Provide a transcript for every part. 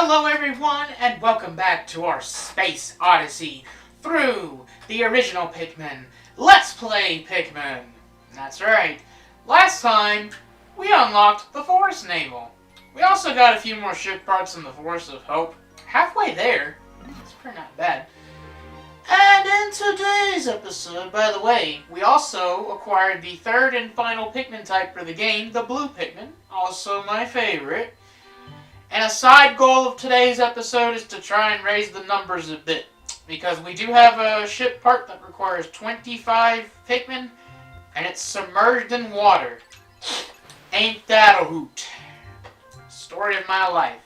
Hello everyone, and welcome back to our Space Odyssey through the original Pikmin. Let's play Pikmin! That's right. Last time, we unlocked the Forest Navel. We also got a few more ship parts in the Forest of Hope. Halfway there. It's pretty not bad. And in today's episode, by the way, we also acquired the third and final Pikmin type for the game, the Blue Pikmin. Also my favorite. And a side goal of today's episode is to try and raise the numbers a bit. Because we do have a ship part that requires 25 Pikmin, and it's submerged in water. Ain't that a hoot? Story of my life.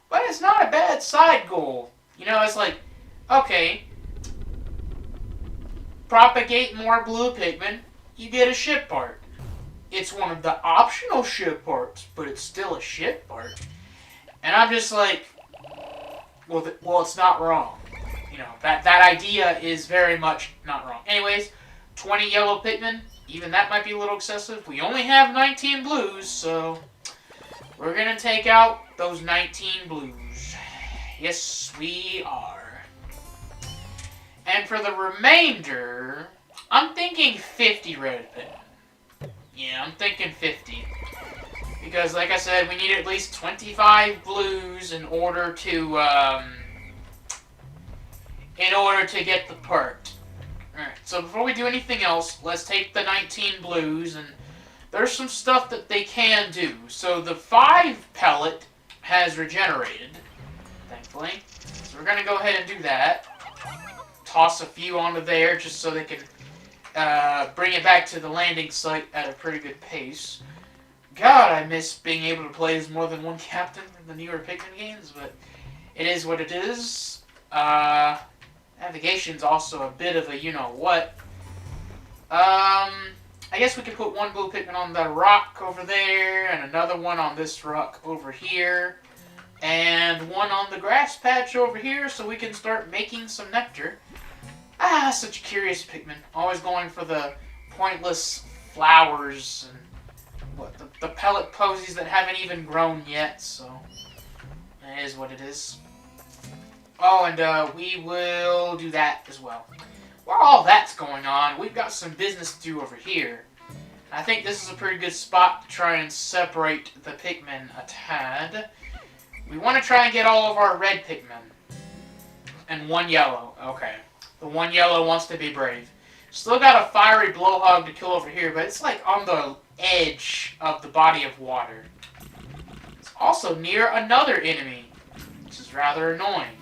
But it's not a bad side goal. You know, it's like, okay, propagate more blue Pikmin, you get a ship part. It's one of the optional ship parts, but it's still a ship part. And I'm just like, well, it's not wrong. You know, that idea is very much not wrong. Anyways, 20 yellow Pikmin, even that might be a little excessive. We only have 19 blues, so we're going to take out those 19 blues. Yes, we are. And for the remainder, I'm thinking 50 red Pikmin. Yeah, I'm thinking 50. Because, like I said, we need at least 25 blues in order to get the part. Alright, so before we do anything else, let's take the 19 blues, and there's some stuff that they can do. So the 5 pellet has regenerated, thankfully. So we're going to go ahead and do that. Toss a few onto there just so they can bring it back to the landing site at a pretty good pace. God, I miss being able to play as more than one captain in the newer Pikmin games, but it is what it is. Navigation's also a bit of a you-know-what. I guess we could put one blue Pikmin on the rock over there, and another one on this rock over here, and one on the grass patch over here, so we can start making some nectar. Ah, such a curious Pikmin. Always going for the pointless flowers and the pellet posies that haven't even grown yet, so it is what it is. Oh, and we will do that as well. While all that's going on, we've got some business to do over here. I think this is a pretty good spot to try and separate the Pikmin a tad. We want to try and get all of our red Pikmin. And one yellow. Okay. The one yellow wants to be brave. Still got a fiery blowhog to kill over here, but it's like on the edge of the body of water. It's also near another enemy, which is rather annoying.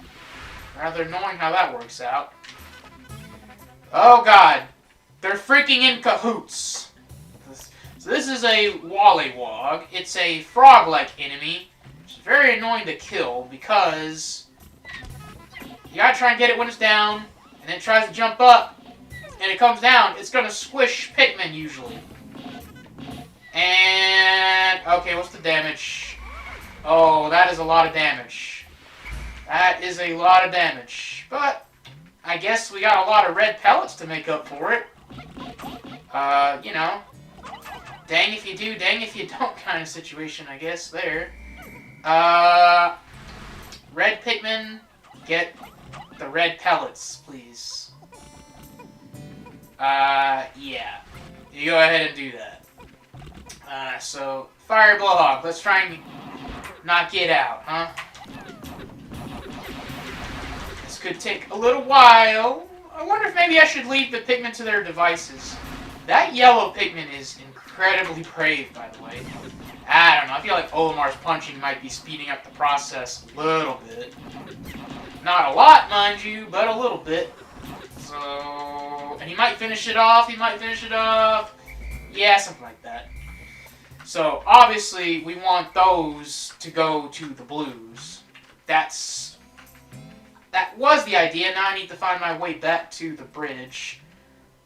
Rather annoying how that works out. Oh god, they're freaking in cahoots. So this is a Wollywog. It's a frog-like enemy, which is very annoying to kill because you gotta try and get it when it's down, and then it tries to jump up, and it comes down. It's gonna squish Pikmin usually. And, okay, what's the damage? Oh, that is a lot of damage. That is a lot of damage. But, I guess we got a lot of red pellets to make up for it. You know, dang if you do, dang if you don't kind of situation, I guess, there. Red Pikmin, get the red pellets, please. Yeah. You go ahead and do that. So, fire blowhog. Let's try and knock it out, huh? This could take a little while. I wonder if maybe I should leave the Pikmin to their devices. That yellow Pikmin is incredibly brave, by the way. I don't know. I feel like Olimar's punching might be speeding up the process a little bit. Not a lot, mind you, but a little bit. So, and he might finish it off. He might finish it off. Yeah, something like that. So, obviously, we want those to go to the blues. That was the idea. Now I need to find my way back to the bridge.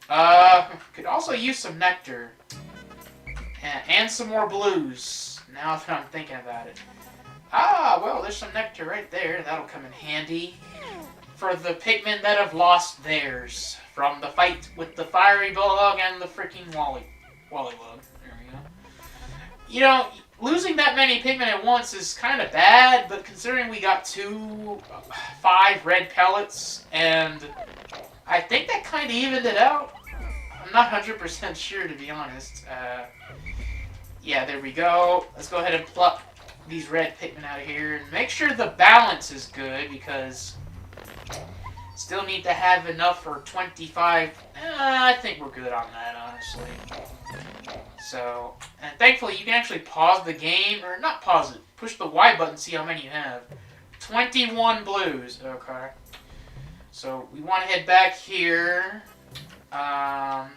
Could also use some nectar. And some more blues, now that I'm thinking about it. Ah, well, there's some nectar right there. That'll come in handy for the Pikmin that have lost theirs from the fight with the fiery bulldog and the freaking Wollywog. There we go. You know, losing that many Pikmin at once is kind of bad, but considering we got 5 red pellets, and I think that kind of evened it out. I'm not 100% sure, to be honest. Yeah, there we go. Let's go ahead and pluck these red Pikmin out of here, and make sure the balance is good, because still need to have enough for 25. I think we're good on that, honestly. So, and thankfully you can actually pause the game, or not pause it, push the Y button, see how many you have. 21 blues, okay. So, we want to head back here. Over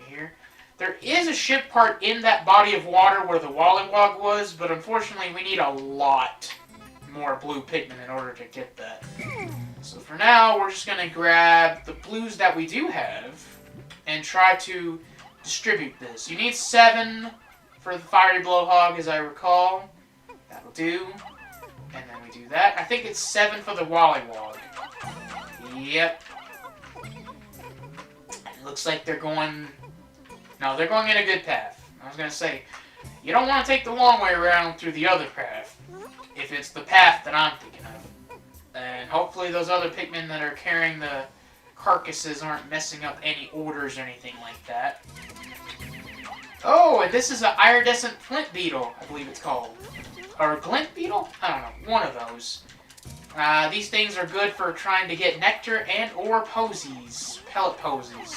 here. There is a ship part in that body of water where the Wollywog was, but unfortunately we need a lot more blue Pikmin in order to get that. So for now, we're just going to grab the blues that we do have and try to distribute this. You need 7 for the Fiery Blowhog, as I recall. That'll do. And then we do that. I think it's 7 for the Wollywog. Yep. It looks like they're going... No, they're going in a good path. I was going to say, you don't want to take the long way around through the other path, if it's the path that I'm thinking of. And hopefully those other Pikmin that are carrying the carcasses aren't messing up any orders or anything like that. Oh, and this is an iridescent flint beetle, I believe it's called. Or a glint beetle? I don't know. One of those. These things are good for trying to get nectar and or posies. Pellet posies.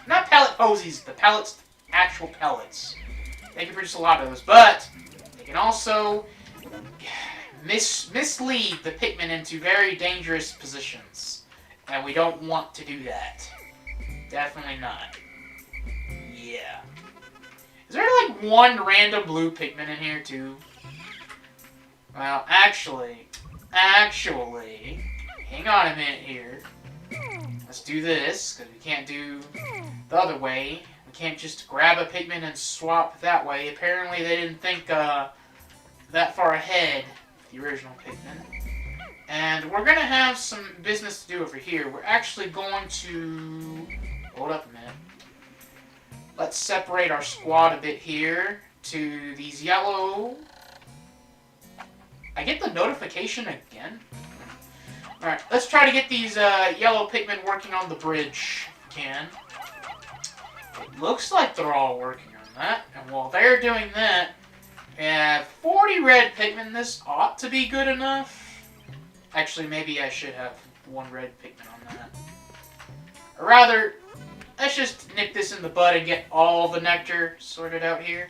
Not pellet posies, the pellets, actual pellets. They can produce a lot of those, but they can also mislead the Pikmin into very dangerous positions. And we don't want to do that. Definitely not. Yeah. Is there like one random blue Pikmin in here too? Well, actually, hang on a minute here. Let's do this, because we can't do the other way. We can't just grab a Pikmin and swap that way. Apparently they didn't think that far ahead, the original Pikmin. And we're going to have some business to do over here. We're actually going to... Hold up a minute. Let's separate our squad a bit here to these yellow... I get the notification again? Alright, let's try to get these yellow Pikmin working on the bridge, if we can. It looks like they're all working on that. And while they're doing that, we have 40 red Pikmin. This ought to be good enough. Actually, maybe I should have 1 red Pikmin on that. Or rather, let's just nip this in the bud and get all the nectar sorted out here.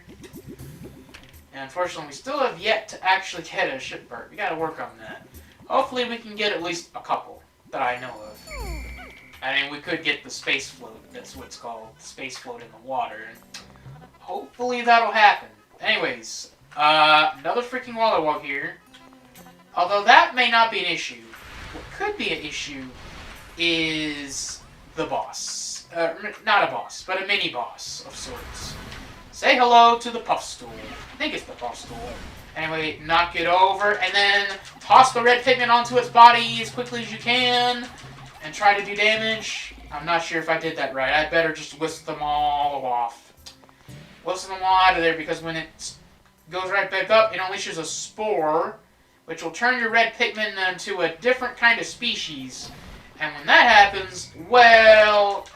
And unfortunately, we still have yet to actually get a ship part. We gotta work on that. Hopefully we can get at least a couple that I know of. I mean, we could get the space float. That's what it's called. Space float in the water. And hopefully that'll happen. Anyways, another freaking Wollywog here. Although that may not be an issue. What could be an issue is the boss. Not a boss, but a mini-boss of sorts. Say hello to the Puffstool. I think it's the Puffstool. Anyway, knock it over, and then toss the red Pikmin onto its body as quickly as you can, and try to do damage. I'm not sure if I did that right. I better just whisk them all off. Whisk them all out of there, because when it goes right back up, it unleashes a spore, which will turn your red Pikmin into a different kind of species. And when that happens, well,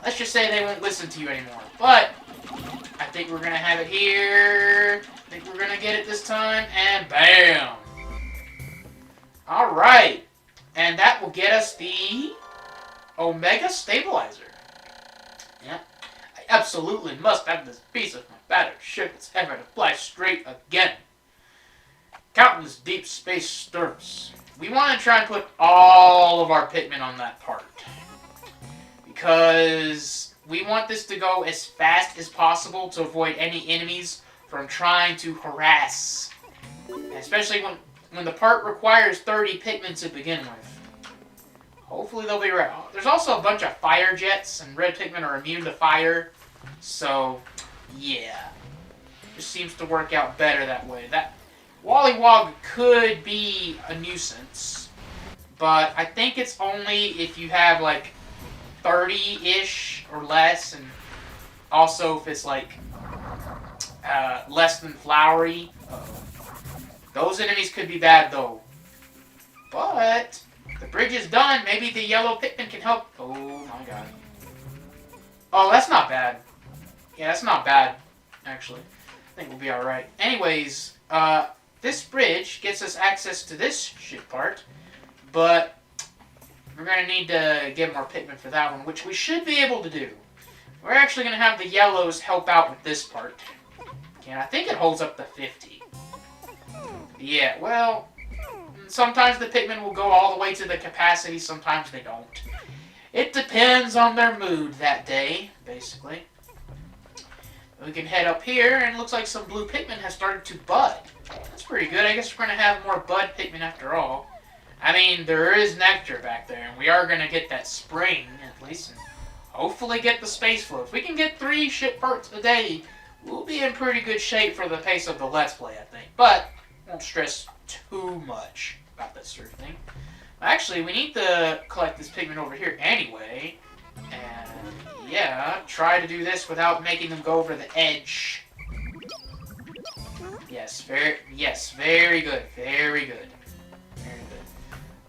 let's just say they won't listen to you anymore. But I think we're going to have it here. I think we're going to get it this time. And bam! Alright. And that will get us the Omega Stabilizer. Yeah. I absolutely must have this piece of my battered ship that's ever to fly straight again. Countless deep space stirrups. We want to try and put all of our Pikmin on that part. Because we want this to go as fast as possible to avoid any enemies from trying to harass. Especially when the part requires 30 Pikmin to begin with. Hopefully they'll be right. There's also a bunch of fire jets, and red Pikmin are immune to fire. So, yeah. Just seems to work out better that way. That Wollywog could be a nuisance, but I think it's only if you have like 30-ish or less, and also if it's like less than flowery. Those enemies could be bad, though. But the bridge is done. Maybe the yellow Pikmin can help. Oh, my God. Oh, that's not bad. Yeah, that's not bad, actually. I think we'll be alright. Anyways, this bridge gets us access to this ship part. But we're going to need to get more Pikmin for that one, which we should be able to do. We're actually going to have the yellows help out with this part. And I think it holds up to 50. Yeah, well, sometimes the Pikmin will go all the way to the capacity, sometimes they don't. It depends on their mood that day, basically. We can head up here, and it looks like some blue Pikmin has started to bud. That's pretty good. I guess we're going to have more bud Pikmin after all. I mean, there is nectar back there, and we are going to get that spring, at least, and hopefully get the space float. If we can get 3 ship parts a day, we'll be in pretty good shape for the pace of the Let's Play, I think. But, won't stress too much about that sort of thing. Actually, we need to collect this Pikmin over here anyway. And, yeah, try to do this without making them go over the edge. Yes, very good, very good. Very good.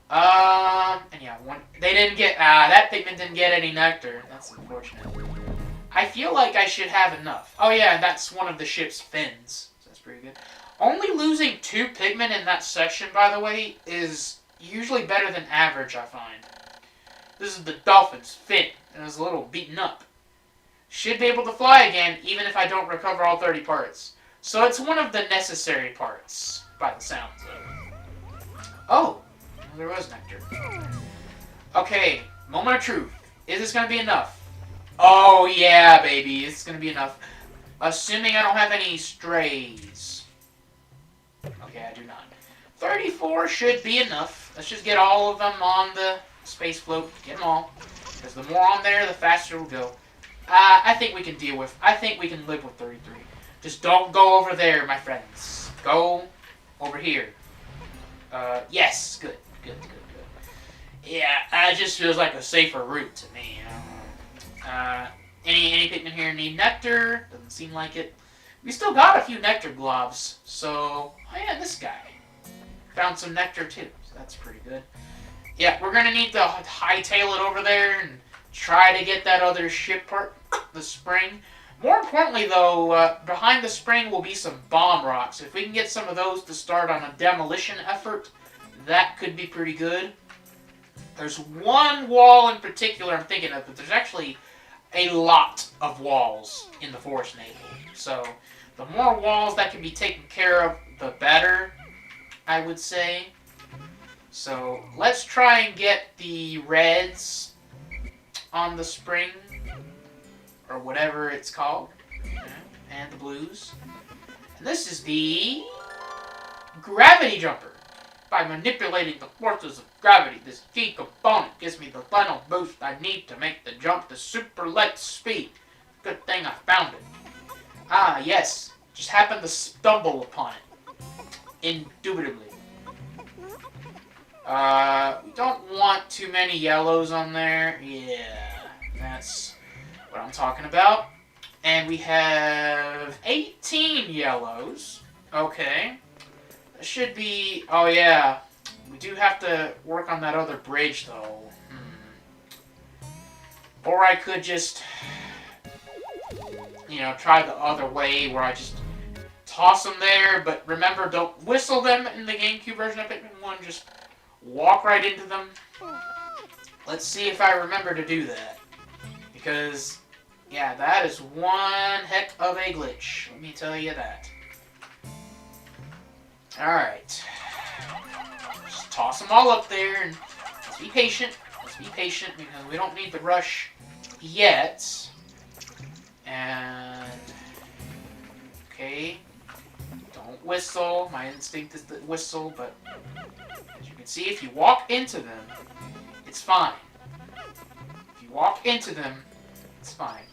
And yeah, they didn't get, that Pikmin didn't get any nectar. That's unfortunate. I feel like I should have enough. Oh yeah, and that's one of the ship's fins. So that's pretty good. Only losing 2 Pikmin in that section, by the way, is usually better than average, I find. This is the dolphin's fin, and it's a little beaten up. Should be able to fly again, even if I don't recover all 30 parts. So it's one of the necessary parts, by the sounds of it. Oh, there was nectar. Okay, moment of truth. Is this going to be enough? Oh yeah, baby, it's going to be enough. Assuming I don't have any strays. Okay, I do not. 34 should be enough. Let's just get all of them on the space float. Get them all. Because the more on there, the faster we'll go. I think we can deal with... I think we can live with 33. Just don't go over there, my friends. Go over here. Yes. Good. Yeah, it just feels like a safer route to me. Any Pikmin here need nectar? Doesn't seem like it. We still got a few nectar globs. So, oh yeah, this guy. Found some nectar too. So that's pretty good. Yeah, we're going to need to hightail it over there and try to get that other ship part, the spring. More importantly, though, behind the spring will be some bomb rocks. If we can get some of those to start on a demolition effort, that could be pretty good. There's one wall in particular I'm thinking of, but there's actually a lot of walls in the Forest Navel. So, the more walls that can be taken care of, the better, I would say. So, let's try and get the reds on the spring, or whatever it's called, and the blues. And this is the gravity jumper. By manipulating the forces of gravity, this key component gives me the final boost I need to make the jump to super light speed. Good thing I found it. Ah, yes. Just happened to stumble upon it. Indubitably. We don't want too many yellows on there. Yeah, that's what I'm talking about. And we have 18 yellows. Okay. That should be... Oh, yeah. We do have to work on that other bridge, though. Or I could just... You know, try the other way where I just toss them there. But remember, don't whistle them in the GameCube version of Pikmin 1. Just walk right into them. Let's see if I remember to do that. Because, yeah, that is one heck of a glitch. Let me tell you that. Alright. Just toss them all up there and let's be patient. Let's be patient because we don't need to rush yet. And... Okay. Don't whistle. My instinct is to whistle, but as you can see, if you walk into them, it's fine. If you walk into them, it's fine.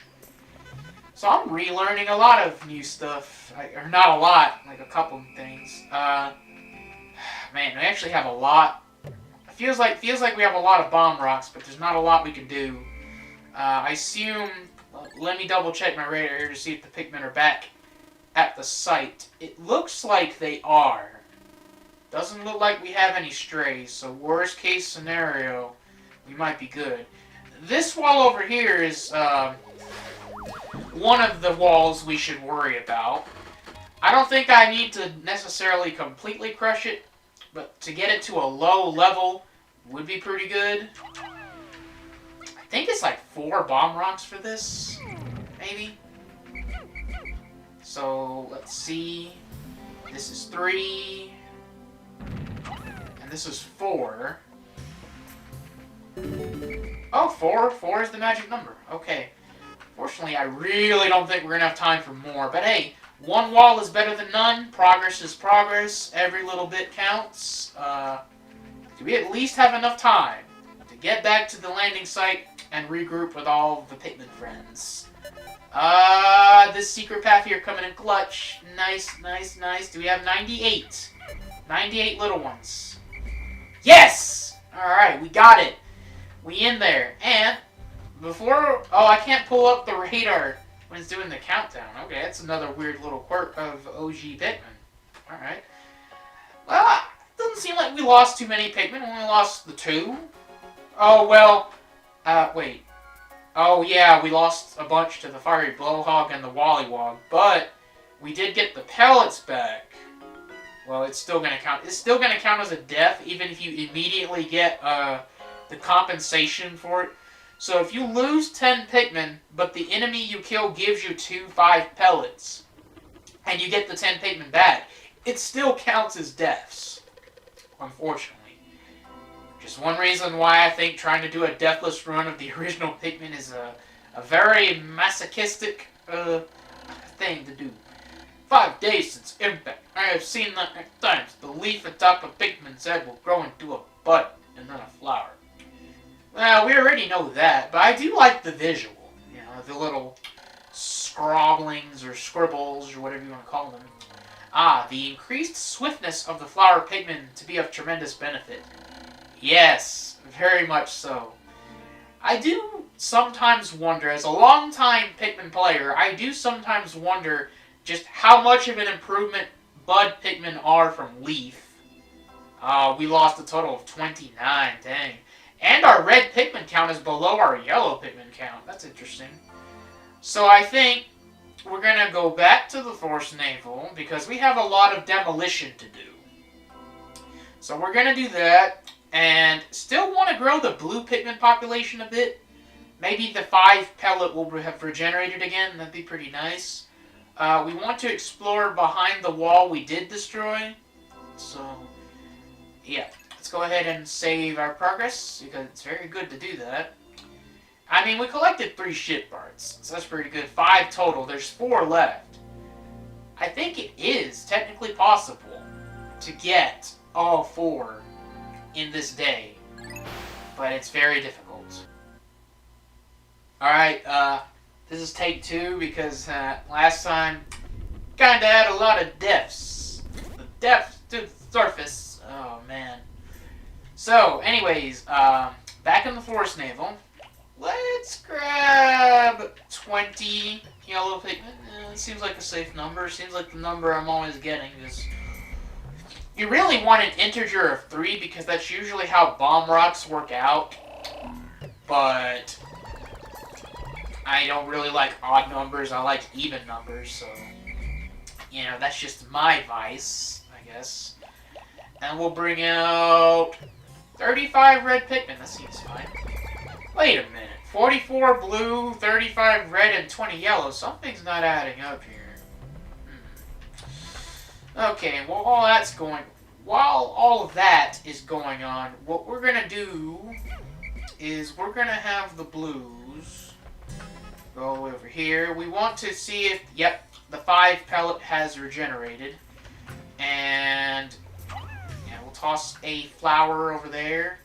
So I'm relearning a lot of new stuff. Or not a lot, like a couple of things. Man, we actually have a lot. It feels like we have a lot of bomb rocks, but there's not a lot we can do. I assume... Let me double check my radar here to see if the Pikmin are back at the site. It looks like they are. Doesn't look like we have any strays, so worst case scenario, we might be good. This wall over here is one of the walls we should worry about. I don't think I need to necessarily completely crush it, but to get it to a low level would be pretty good. I think it's like 4 bomb rocks for this, maybe? So, let's see. This is 3. And this is 4. Oh, 4? 4 is the magic number. Okay. Fortunately, I really don't think we're going to have time for more. But hey, one wall is better than none. Progress is progress. Every little bit counts. Do we at least have enough time to get back to the landing site and regroup with all of the Pikmin friends? This secret path here coming in clutch. Nice, nice, nice. Do we have 98? 98 little ones. Yes! Alright, we got it. We in there. And before... Oh, I can't pull up the radar when it's doing the countdown. Okay, that's another weird little quirk of OG Pikmin. Alright. Well, it doesn't seem like we lost too many Pikmin. We only lost the 2. Oh, well... wait. Oh, yeah, we lost a bunch to the Fiery Blowhog and the Wollywog. But we did get the pellets back. Well, it's still going to count. It's still going to count as a death, even if you immediately get the compensation for it. So if you lose 10 Pikmin, but the enemy you kill gives you 2 5 pellets, and you get the 10 Pikmin back, it still counts as deaths, unfortunately. Just one reason why I think trying to do a deathless run of the original Pikmin is a very masochistic thing to do. 5 days since impact. I have seen that many times. The leaf atop a Pikmin's head will grow into a bud and then a flower. Well, we already know that, but I do like the visual. You know, the little scrawlings or scribbles or whatever you want to call them. Ah, the increased swiftness of the flower Pikmin to be of tremendous benefit. Yes, very much so. I do sometimes wonder, as a long-time Pikmin player, I do sometimes wonder just how much of an improvement Bud Pikmin are from Leaf. We lost a total of 29, dang. And our red Pikmin count is below our yellow Pikmin count. That's interesting. So I think we're going to go back to the Force Naval because we have a lot of demolition to do. So we're going to do that. And still want to grow the blue Pikmin population a bit. Maybe the 5 pellet will have regenerated again. That'd be pretty nice. We want to explore behind the wall we did destroy. So, yeah. Let's go ahead and save our progress, because it's very good to do that. I mean, we collected 3 ship parts, so that's pretty good. 5 total. There's 4 left. I think it is technically possible to get all 4 in this day, but it's very difficult. Alright, this is take 2 because last time kinda had a lot of deaths. The depth to the surface. Oh man. So, anyways, back in the Force Naval, let's grab 20 yellow Pikmin. Seems like a safe number. Seems like the number I'm always getting is... You really want an integer of 3 because that's usually how bomb rocks work out. But I don't really like odd numbers. I like even numbers, so you know, that's just my vice, I guess. And we'll bring out 35 red Pikmin. That seems fine. Wait a minute. 44 blue, 35 red, and 20 yellow. Something's not adding up here. Okay, well, while all of that is going on, what we're gonna do is we're gonna have the blues go over here. We want to see if, yep, the 5 pellet has regenerated. And yeah, we'll toss a flower over there.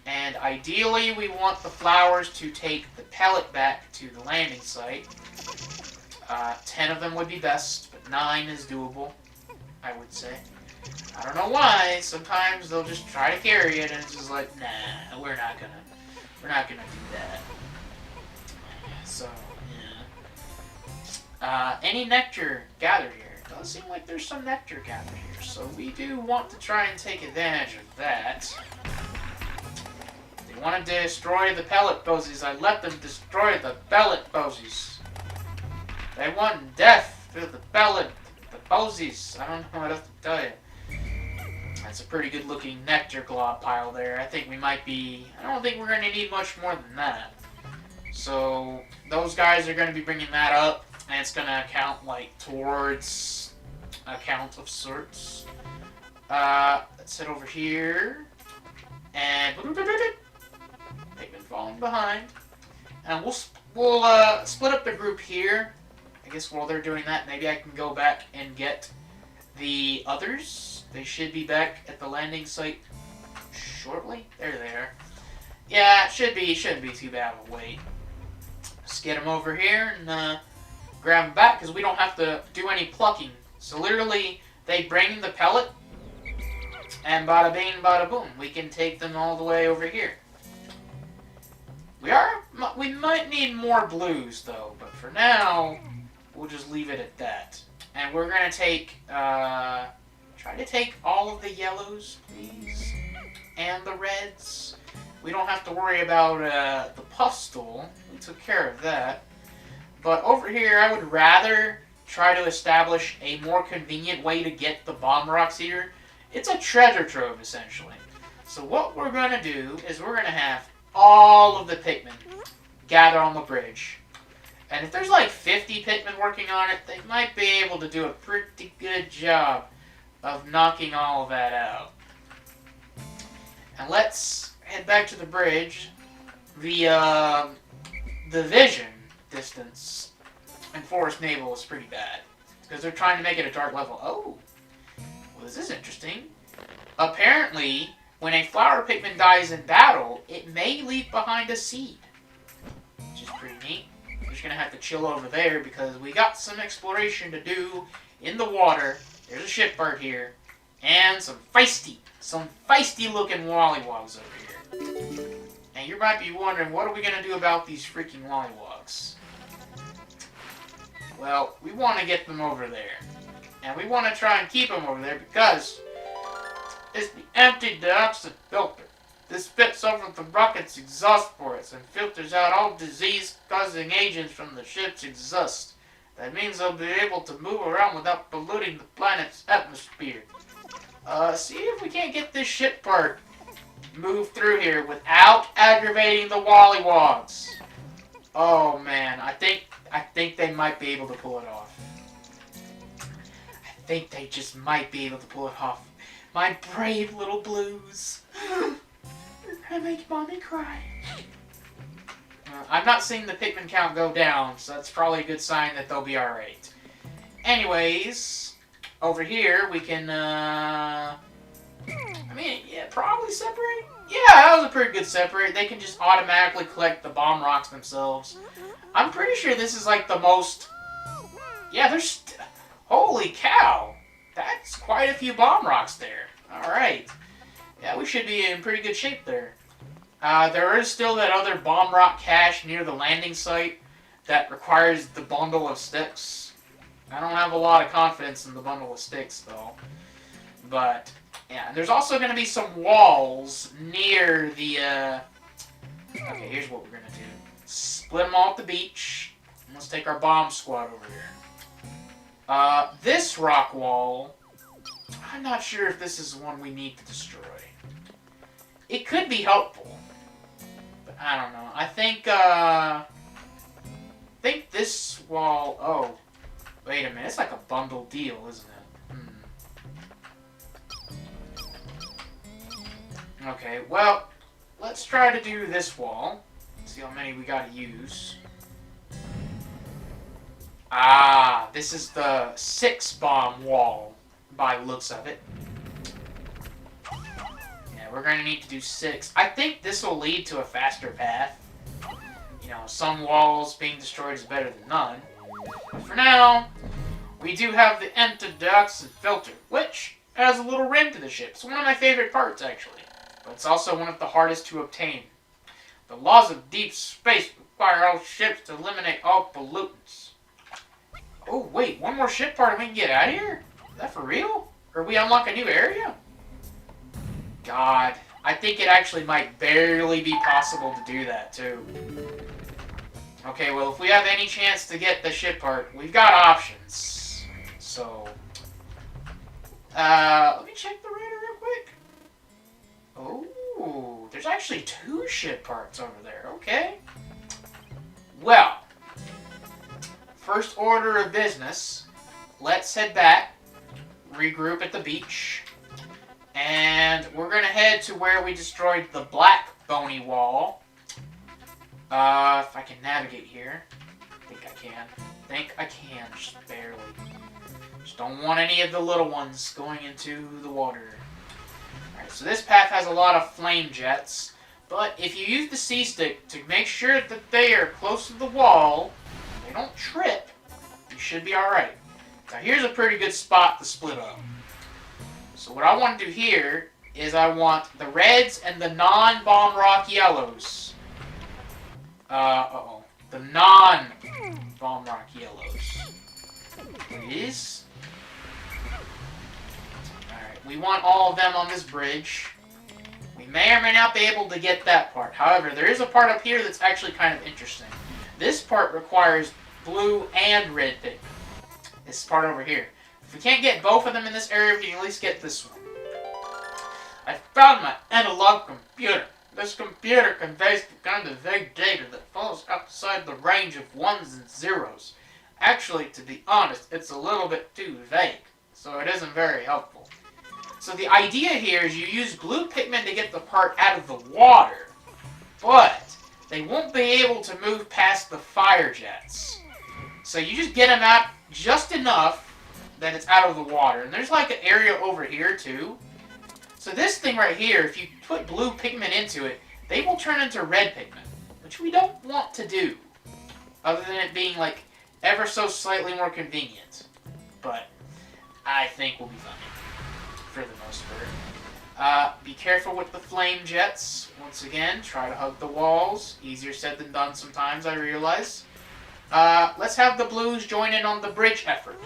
And ideally, we want the flowers to take the pellet back to the landing site. 10 of them would be best, but 9 is doable, I would say. I don't know why. Sometimes they'll just try to carry it, and it's just like, nah, we're not gonna do that. So, Any nectar gathered here? It does seem like there's some nectar gathered here, so we do want to try and take advantage of that. They want to destroy the pellet posies. I let them destroy the pellet posies. They want death to the posies. I don't know what else to tell you. That's a pretty good looking nectar glob pile there. I think we might be... I don't think we're going to need much more than that. So, those guys are going to be bringing that up. And it's going to count, like, towards a count of sorts. Let's head over here. And... Pikmin falling behind. And we'll split up the group here. I guess while they're doing that, maybe I can go back and get the others. They should be back at the landing site shortly. There they are. Yeah, it shouldn't be too bad of a wait. Let's get them over here and grab them back because we don't have to do any plucking. So literally, they bring the pellet and bada bing, bada boom. We can take them all the way over here. We might need more blues though, but for now, we'll just leave it at that. And we're gonna take, try to take all of the yellows, please, and the reds. We don't have to worry about the postal. We took care of that. But over here, I would rather try to establish a more convenient way to get the bomb rocks here. It's a treasure trove, essentially. So what we're going to do is we're going to have all of the Pikmin gather on the bridge. And if there's like 50 Pikmin working on it, they might be able to do a pretty good job of knocking all of that out. And let's head back to the bridge. The vision distance in Forest Naval is pretty bad. Because they're trying to make it a dark level. Oh, well, this is interesting. Apparently, when a flower Pikmin dies in battle, it may leave behind a seed. Which is pretty neat. We're just going to have to chill over there because we got some exploration to do in the water. There's a ship bird here. And some feisty looking wollywogs over here. And you might be wondering, what are we going to do about these freaking wollywogs? Well, we want to get them over there. And we want to try and keep them over there because it's the empty dioxide filter. This spits over the rocket's exhaust ports and filters out all disease-causing agents from the ship's exhaust. That means they'll be able to move around without polluting the planet's atmosphere. See if we can't get this ship part moved through here without aggravating the wollywogs. Oh man, I think they might be able to pull it off. I think they just might be able to pull it off. My brave little blues. You're gonna make mommy cry. I'm not seeing the Pikmin count go down, so that's probably a good sign that they'll be alright. Anyways, over here we can, yeah, probably separate. Yeah, that was a pretty good separate. They can just automatically collect the bomb rocks themselves. I'm pretty sure this is like the most... Yeah, there's... Holy cow! That's quite a few bomb rocks there. Alright. Yeah, we should be in pretty good shape there. There is still that other bomb rock cache near the landing site that requires the bundle of sticks. I don't have a lot of confidence in the bundle of sticks, though. But, yeah, and there's also going to be some walls near the, Okay, here's what we're going to do. Split them all at the beach. And let's take our bomb squad over here. This rock wall, I'm not sure if this is the one we need to destroy. It could be helpful. But I don't know. I think this wall... Oh, wait a minute. It's like a bundle deal, isn't it? Okay, well, let's try to do this wall. See how many we gotta use. Ah, this is the 6-bomb wall, by the looks of it. Yeah, we're gonna need to do 6. I think this will lead to a faster path. You know, some walls being destroyed is better than none. But for now, we do have the antidioxin filter, which has a little rim to the ship. It's one of my favorite parts, actually. But it's also one of the hardest to obtain. The laws of deep space require all ships to eliminate all pollutants. Oh, wait, one more ship part and we can get out of here? Is that for real? Or we unlock a new area? God, I think it actually might barely be possible to do that, too. Okay, well, if we have any chance to get the ship part, we've got options. So, let me check the radar real quick. Oh, there's actually 2 ship parts over there. Okay. Well, first order of business, let's head back, regroup at the beach, and we're going to head to where we destroyed the black bony wall. If I can navigate here. I think I can, just barely. Just don't want any of the little ones going into the water. Alright, so this path has a lot of flame jets, but if you use the C-stick to make sure that they are close to the wall, they don't trip, you should be alright. Now here's a pretty good spot to split up. So what I want to do here is I want the reds and the non-bomb rock yellows. The non-bomb rock yellows. Please. Alright, we want all of them on this bridge. We may or may not be able to get that part. However, there is a part up here that's actually kind of interesting. This part requires blue and red pigment. This part over here. If we can't get both of them in this area, we can at least get this one. I found my analog computer. This computer conveys the kind of vague data that falls outside the range of ones and zeros. Actually, to be honest, it's a little bit too vague, so it isn't very helpful. So the idea here is you use blue Pikmin to get the part out of the water, but they won't be able to move past the fire jets. So you just get them out just enough that it's out of the water. And there's like an area over here too. So this thing right here, if you put blue Pikmin into it, they will turn into red Pikmin, which we don't want to do, other than it being like ever so slightly more convenient. But I think we'll be fine, for the most part. Be careful with the flame jets. Once again, try to hug the walls. Easier said than done sometimes, I realize. Let's have the blues join in on the bridge effort.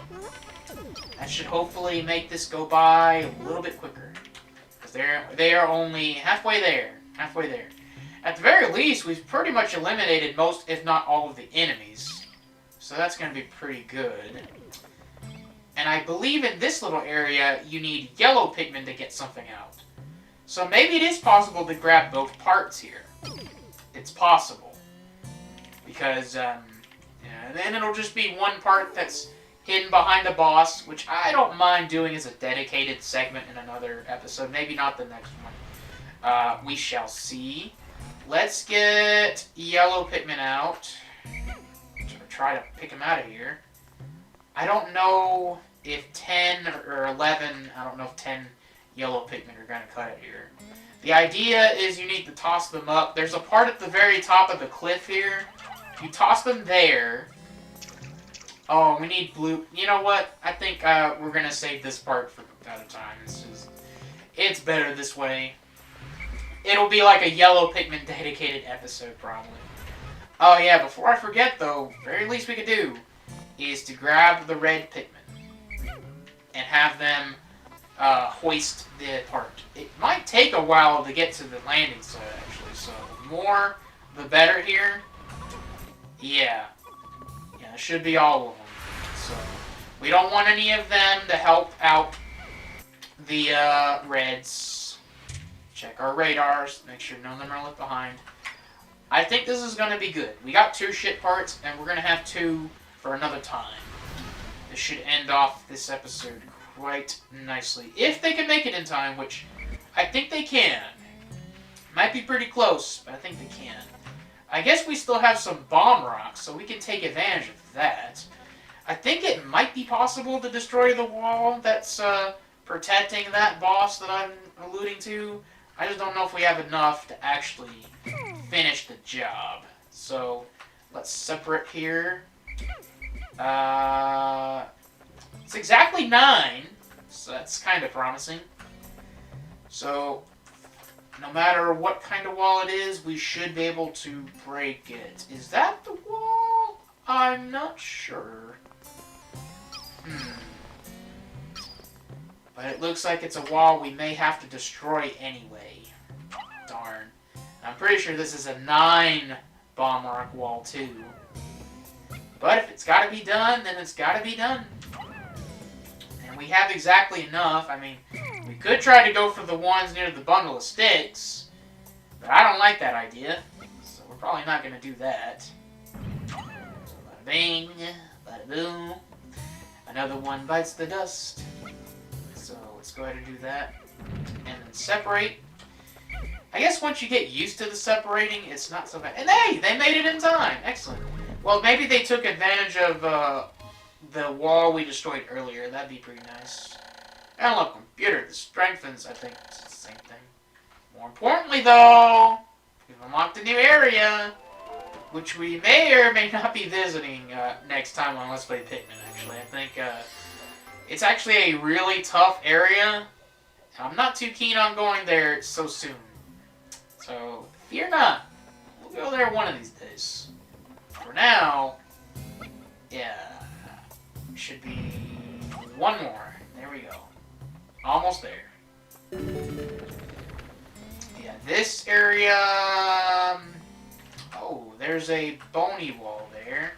That should hopefully make this go by a little bit quicker. They are only halfway there. Halfway there. At the very least, we've pretty much eliminated most, if not all, of the enemies. So that's going to be pretty good. And I believe in this little area, you need yellow Pikmin to get something out. So maybe it is possible to grab both parts here. It's possible. Because, yeah, then it'll just be one part that's hidden behind a boss, which I don't mind doing as a dedicated segment in another episode. Maybe not the next one. We shall see. Let's get yellow Pikmin out. Try to pick him out of here. I don't know if 10 or 11, I don't know if 10 yellow Pikmin are going to cut it here. The idea is you need to toss them up. There's a part at the very top of the cliff here. If you toss them there... Oh, we need blue. You know what? I think we're going to save this part for another time. It's better this way. It'll be like a yellow Pikmin dedicated episode, probably. Oh, yeah, before I forget, though, very least we could do is to grab the red Pikmin and have them hoist the part. It might take a while to get to the landing site, actually, so more the better here. Yeah. Yeah, it should be all of them. So, we don't want any of them to help out the reds. Check our radars, make sure none of them are left behind. I think this is going to be good. We got 2 ship parts, and we're going to have 2 for another time. This should end off this episode quite nicely. If they can make it in time, which I think they can. Might be pretty close, but I think they can. I guess we still have some bomb rocks, so we can take advantage of that. I think it might be possible to destroy the wall that's protecting that boss that I'm alluding to. I just don't know if we have enough to actually finish the job. So, let's separate here. It's exactly 9, so that's kind of promising. So, no matter what kind of wall it is, we should be able to break it. Is that the wall? I'm not sure. But it looks like it's a wall we may have to destroy anyway. Darn. I'm pretty sure this is a 9 bomb rock wall too. But if it's gotta be done, then it's gotta be done. And we have exactly enough. I mean, we could try to go for the ones near the bundle of sticks. But I don't like that idea. So we're probably not gonna do that. So bada bing, bada boom. Another one bites the dust. So let's go ahead and do that. And then separate. I guess once you get used to the separating, it's not so bad. And hey, they made it in time. Excellent. Well, maybe they took advantage of the wall we destroyed earlier. That'd be pretty nice. And look, computer, this strengthens, I think it's the same thing. More importantly, though, we've unlocked a new area, which we may or may not be visiting next time on Let's Play Pikmin, actually. I think it's actually a really tough area. I'm not too keen on going there so soon. So, fear not. We'll go there one of these days. For now, yeah, should be one more. There we go. Almost there. Yeah, this area... oh, there's a bony wall there.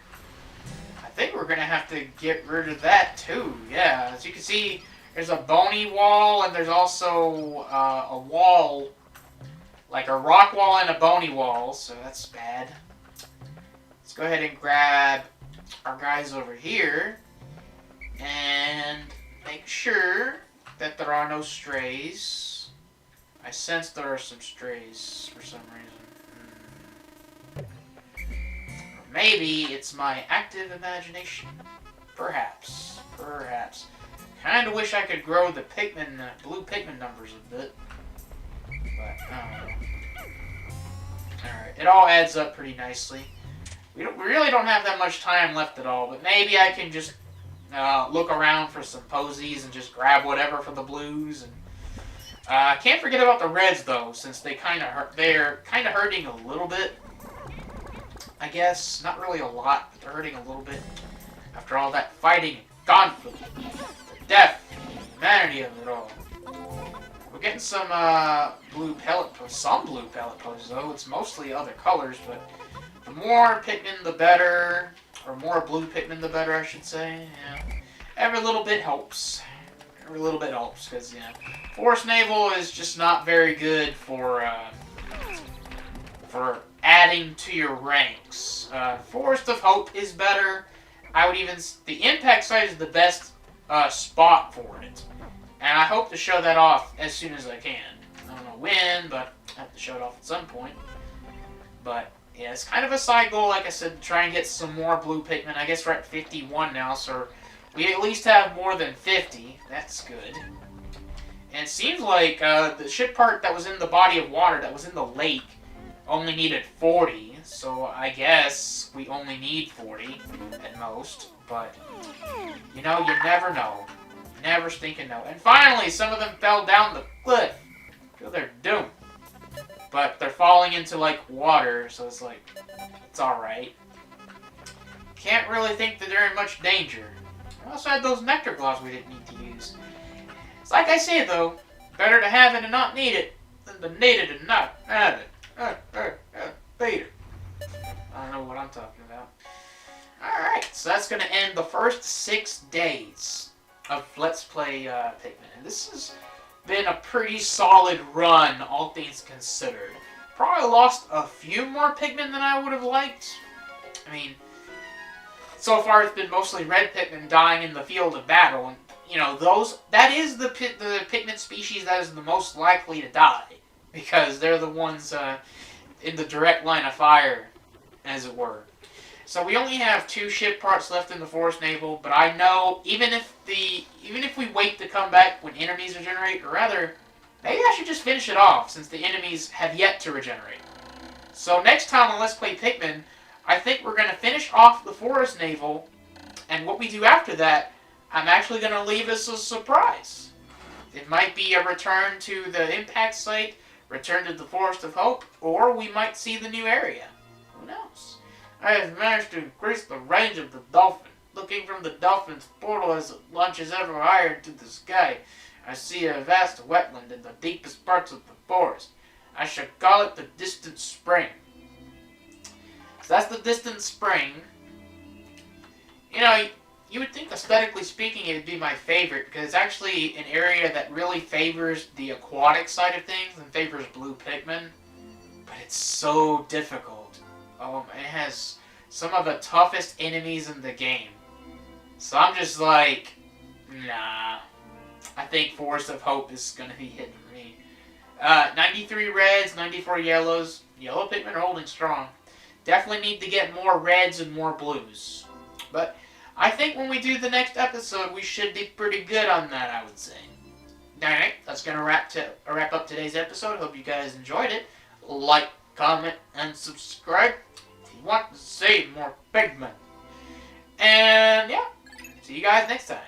I think we're going to have to get rid of that too. Yeah, as you can see, there's a bony wall and there's also a wall, like a rock wall and a bony wall, so that's bad. Let's go ahead and grab our guys over here and make sure that there are no strays. I sense there are some strays for some reason. Or maybe it's my active imagination. Perhaps. Perhaps. Kinda wish I could grow the Pikmin, blue Pikmin numbers a bit. But, I don't know. Alright, it all adds up pretty nicely. We really don't have that much time left at all, but maybe I can just look around for some posies and just grab whatever for the blues. And can't forget about the reds though, since they're kind of hurting a little bit. I guess not really a lot, but they're hurting a little bit after all that fighting and conflict, the death, and humanity of it all. We're getting some blue pellet posies though. It's mostly other colors, but. The more Pikmin, the better. Or more blue Pikmin, the better, I should say. Yeah. Every little bit helps. Every little bit helps, because, yeah. Forest Navel is just not very good for adding to your ranks. Forest of Hope is better. I would even... the impact site is the best spot for it. And I hope to show that off as soon as I can. I don't know when, but I have to show it off at some point. But... yeah, it's kind of a side goal, like I said, to try and get some more blue Pikmin. I guess we're at 51 now, so we at least have more than 50. That's good. And it seems like the ship part that was in the body of water, that was in the lake, only needed 40. So I guess we only need 40 at most. But, you know, you never know. Never stinking know. And finally, some of them fell down the cliff. Feel they're doomed. But they're falling into, like, water, so it's like, it's alright. Can't really think that they're in much danger. We also had those nectar gloves we didn't need to use. It's like I say, though, better to have it and not need it than to need it and not have it. Peter. I don't know what I'm talking about. Alright, so that's going to end the first 6 days of Let's Play Pikmin. And this is... been a pretty solid run, all things considered. Probably lost a few more Pikmin than I would have liked. I mean, so far it's been mostly red Pikmin dying in the field of battle, and you know that is the Pikmin species that is the most likely to die because they're the ones in the direct line of fire, as it were. So we only have 2 ship parts left in the Forest Navel, but I know even if we wait to come back when enemies regenerate, or rather, maybe I should just finish it off since the enemies have yet to regenerate. So next time on Let's Play Pikmin, I think we're going to finish off the Forest Navel, and what we do after that, I'm actually going to leave as a surprise. It might be a return to the impact site, return to the Forest of Hope, or we might see the new area. Who knows? I have managed to increase the range of the dolphin. looking from the dolphin's portal as it launches ever higher into the sky. I see a vast wetland in the deepest parts of the forest. I shall call it the Distant Spring. So that's the Distant Spring. You know, you would think aesthetically speaking it would be my favorite because it's actually an area that really favors the aquatic side of things and favors blue Pikmin. But it's so difficult. It has some of the toughest enemies in the game. So I'm just like, nah. I think Forest of Hope is going to be hitting me. 93 reds, 94 yellows. Yellow Pikmin are holding strong. Definitely need to get more reds and more blues. But I think when we do the next episode, we should be pretty good on that, I would say. Alright, that's going to wrap up today's episode. Hope you guys enjoyed it. Like, comment, and subscribe if you want to see more Pikmin. And yeah, see you guys next time.